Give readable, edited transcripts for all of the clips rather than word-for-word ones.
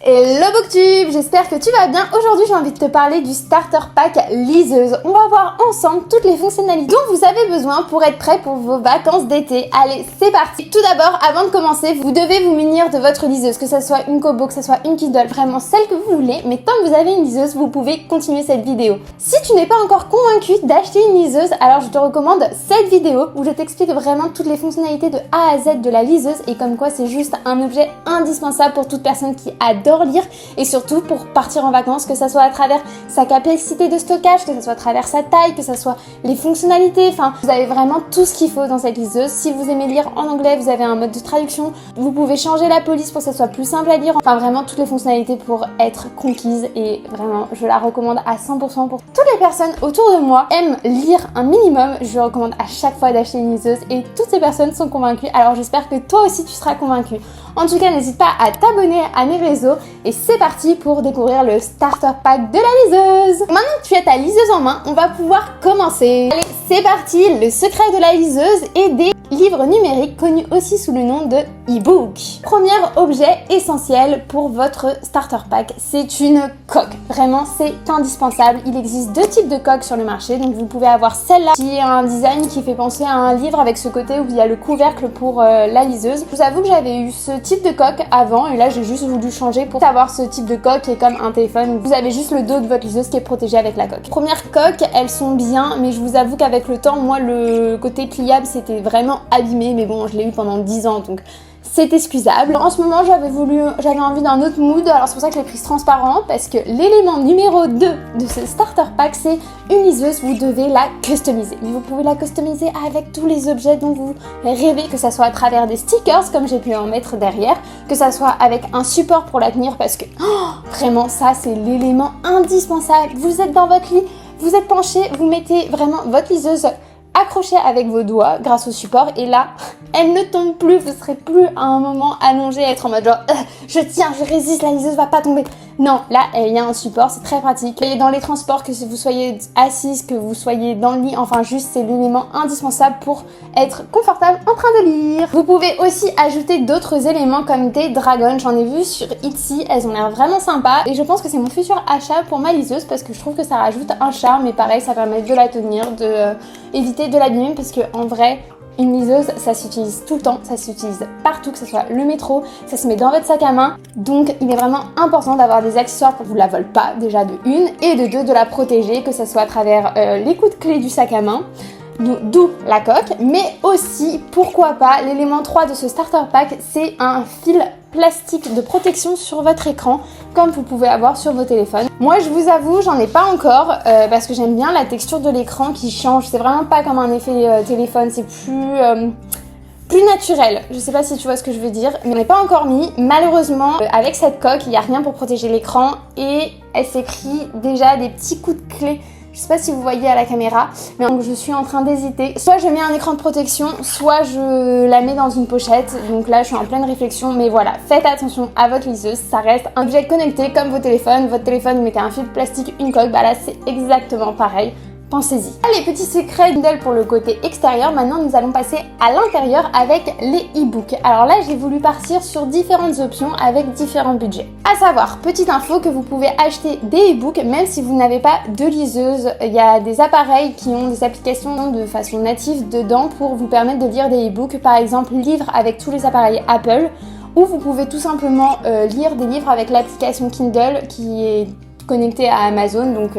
Hello Booktube, j'espère que tu vas bien. Aujourd'hui j'ai envie de te parler du starter pack liseuse. On va voir ensemble toutes les fonctionnalités dont vous avez besoin pour être prêt pour vos vacances d'été. Allez, c'est parti. Tout d'abord, avant de commencer, vous devez vous munir de votre liseuse, que ce soit une Kobo, que ce soit une Kindle, vraiment celle que vous voulez. Mais tant que vous avez une liseuse, vous pouvez continuer cette vidéo. Si tu n'es pas encore convaincu d'acheter une liseuse, alors je te recommande cette vidéo où je t'explique vraiment toutes les fonctionnalités de A à Z de la liseuse et comme quoi c'est juste un objet indispensable pour toute personne qui adore lire et surtout pour partir en vacances, que ça soit à travers sa capacité de stockage, que ça soit à travers sa taille, que ça soit les fonctionnalités, enfin vous avez vraiment tout ce qu'il faut dans cette liseuse. Si vous aimez lire en anglais, vous avez un mode de traduction, vous pouvez changer la police pour que ça soit plus simple à lire, enfin vraiment toutes les fonctionnalités pour être conquise et vraiment je la recommande à 100% pour toutes les personnes autour de moi aiment lire un minimum. Je recommande à chaque fois d'acheter une liseuse et toutes ces personnes sont convaincues, alors j'espère que toi aussi tu seras convaincu. En tout cas, n'hésite pas à t'abonner à mes réseaux et c'est parti pour découvrir le starter pack de la liseuse. Maintenant que tu as ta liseuse en main, on va pouvoir commencer. Allez, c'est parti, le secret de la liseuse et des livres numériques connus aussi sous le nom de e-book. Premier objet essentiel pour votre starter pack, c'est une coque. Vraiment, c'est indispensable. Il existe deux types de coques sur le marché, donc vous pouvez avoir celle-là qui a un design qui fait penser à un livre avec ce côté où il y a le couvercle pour la liseuse. Je vous avoue que j'avais eu ce type de coque avant et là j'ai juste voulu changer pour avoir ce type de coque qui est comme un téléphone. Vous avez juste le dos de votre liseuse qui est protégé avec la coque. Première coque, elles sont bien, mais je vous avoue qu'avec le temps, moi le côté pliable c'était vraiment abîmé, mais bon je l'ai eu pendant 10 ans donc c'est excusable. En ce moment j'avais envie d'un autre mood, alors c'est pour ça que je l'ai prise transparent parce que l'élément numéro 2 de ce starter pack c'est une liseuse, vous devez la customiser. Mais vous pouvez la customiser avec tous les objets dont vous rêvez, que ça soit à travers des stickers comme j'ai pu en mettre derrière, que ça soit avec un support pour la tenir parce que vraiment ça c'est l'élément indispensable. Vous êtes dans votre lit, vous êtes penché, vous mettez vraiment votre liseuse accrochée avec vos doigts grâce au support et là elle ne tombe plus, vous serez plus à un moment allongé à être en mode genre je tiens, je résiste, la liseuse va pas tomber. Non, là il y a un support, c'est très pratique. Et dans les transports, que vous soyez assise, que vous soyez dans le lit, enfin juste c'est l'élément indispensable pour être confortable en train de lire. Vous pouvez aussi ajouter d'autres éléments comme des dragons, j'en ai vu sur Etsy, elles ont l'air vraiment sympas et je pense que c'est mon futur achat pour ma liseuse parce que je trouve que ça rajoute un charme et pareil ça permet de la tenir, de éviter de l'abîmer parce que en vrai une liseuse, ça s'utilise tout le temps, ça s'utilise partout, que ce soit le métro, ça se met dans votre sac à main. Donc il est vraiment important d'avoir des accessoires pour que vous ne la volez pas, déjà de une, et de deux, de la protéger, que ce soit à travers les coups de clé du sac à main, d'où la coque, mais aussi, pourquoi pas, l'élément 3 de ce starter pack, c'est un fil plastique de protection sur votre écran, comme vous pouvez avoir sur vos téléphones. Moi, je vous avoue, j'en ai pas encore, parce que j'aime bien la texture de l'écran qui change. C'est vraiment pas comme un effet téléphone, c'est plus naturel. Je sais pas si tu vois ce que je veux dire, mais on n'est pas encore mis. Malheureusement, avec cette coque, il n'y a rien pour protéger l'écran et elle s'écrit déjà des petits coups de clé. Je sais pas si vous voyez à la caméra, mais donc je suis en train d'hésiter. Soit je mets un écran de protection, soit je la mets dans une pochette. Donc là, je suis en pleine réflexion, mais voilà, faites attention à votre liseuse. Ça reste un objet connecté comme vos téléphones. Votre téléphone, vous mettez un fil plastique, une coque, bah là, c'est exactement pareil. Pensez-y. Les petits secrets Kindle pour le côté extérieur. Maintenant, nous allons passer à l'intérieur avec les e-books. Alors là, j'ai voulu partir sur différentes options avec différents budgets. À savoir, petite info, que vous pouvez acheter des e-books même si vous n'avez pas de liseuse. Il y a des appareils qui ont des applications de façon native dedans pour vous permettre de lire des e-books. Par exemple, livres avec tous les appareils Apple. Ou vous pouvez tout simplement lire des livres avec l'application Kindle qui est connecté à Amazon, donc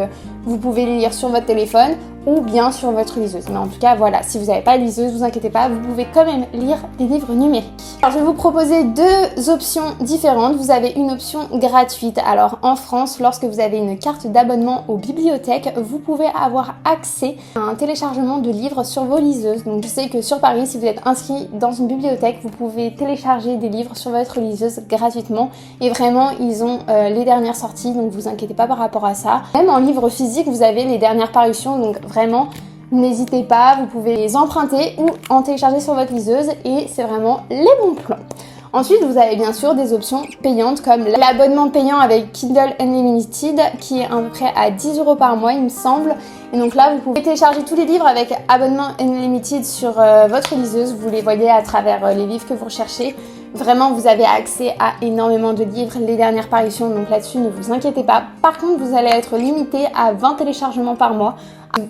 vous pouvez les lire sur votre téléphone ou bien sur votre liseuse. Mais en tout cas, voilà, si vous n'avez pas de liseuse, vous inquiétez pas, vous pouvez quand même lire des livres numériques. Alors, je vais vous proposer deux options différentes. Vous avez une option gratuite. Alors, en France, lorsque vous avez une carte d'abonnement aux bibliothèques, vous pouvez avoir accès à un téléchargement de livres sur vos liseuses. Donc, je sais que sur Paris, si vous êtes inscrit dans une bibliothèque, vous pouvez télécharger des livres sur votre liseuse gratuitement. Et vraiment, ils ont les dernières sorties, donc vous inquiétez pas par rapport à ça. Même en livre physique, vous avez les dernières parutions, donc vraiment, n'hésitez pas, vous pouvez les emprunter ou en télécharger sur votre liseuse et c'est vraiment les bons plans. Ensuite, vous avez bien sûr des options payantes comme l'abonnement payant avec Kindle Unlimited qui est à peu près à 10 € par mois, il me semble. Et donc là, vous pouvez télécharger tous les livres avec abonnement Unlimited sur votre liseuse. Vous les voyez à travers les livres que vous recherchez. Vraiment, vous avez accès à énormément de livres, les dernières parutions, donc là-dessus, ne vous inquiétez pas. Par contre, vous allez être limité à 20 téléchargements par mois.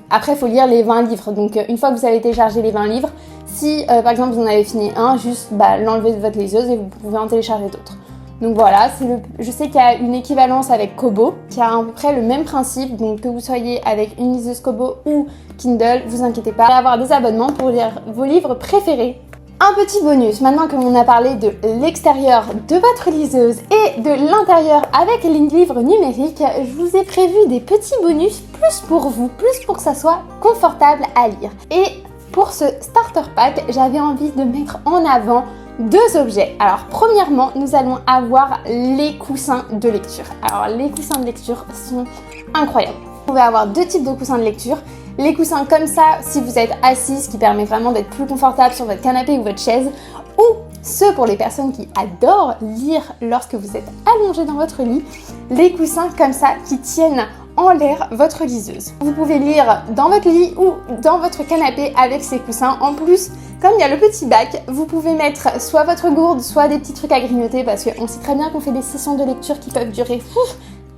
Après, il faut lire les 20 livres. Donc, une fois que vous avez téléchargé les 20 livres, si par exemple vous en avez fini un, juste l'enlevez de votre liseuse et vous pouvez en télécharger d'autres. Donc voilà, je sais qu'il y a une équivalence avec Kobo, qui a à peu près le même principe. Donc que vous soyez avec une liseuse Kobo ou Kindle, vous inquiétez pas, vous allez avoir des abonnements pour lire vos livres préférés. Un petit bonus, maintenant que l'on a parlé de l'extérieur de votre liseuse et de l'intérieur avec les livres numériques, je vous ai prévu des petits bonus plus pour vous, plus pour que ça soit confortable à lire. Et pour ce starter pack, j'avais envie de mettre en avant deux objets. Alors premièrement, nous allons avoir les coussins de lecture. Alors les coussins de lecture sont incroyables. Vous pouvez avoir deux types de coussins de lecture. Les coussins comme ça, si vous êtes assis, ce qui permet vraiment d'être plus confortable sur votre canapé ou votre chaise, ou ceux pour les personnes qui adorent lire lorsque vous êtes allongé dans votre lit, les coussins comme ça qui tiennent en l'air votre liseuse. Vous pouvez lire dans votre lit ou dans votre canapé avec ces coussins. En plus, comme il y a le petit bac, vous pouvez mettre soit votre gourde, soit des petits trucs à grignoter parce qu'on sait très bien qu'on fait des sessions de lecture qui peuvent durer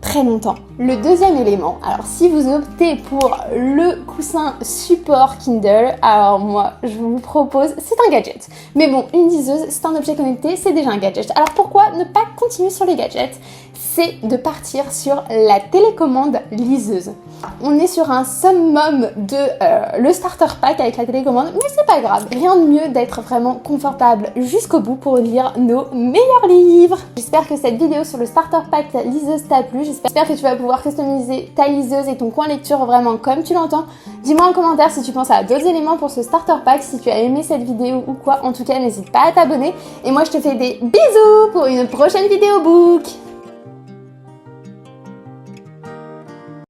très longtemps. Le deuxième élément, alors si vous optez pour le coussin support Kindle, alors moi je vous propose, c'est un gadget. Mais bon, une liseuse, c'est un objet connecté, c'est déjà un gadget. Alors pourquoi ne pas continuer sur les gadgets? C'est de partir sur la télécommande liseuse. On est sur un summum de le starter pack avec la télécommande, mais c'est pas grave. Rien de mieux d'être vraiment confortable jusqu'au bout pour lire nos meilleurs livres. J'espère que cette vidéo sur le starter pack liseuse t'a plu. J'espère que tu vas pouvoir customiser ta liseuse et ton coin lecture vraiment comme tu l'entends. Dis-moi en commentaire si tu penses à d'autres éléments pour ce starter pack, si tu as aimé cette vidéo ou quoi. En tout cas, n'hésite pas à t'abonner. Et moi, je te fais des bisous pour une prochaine vidéo book.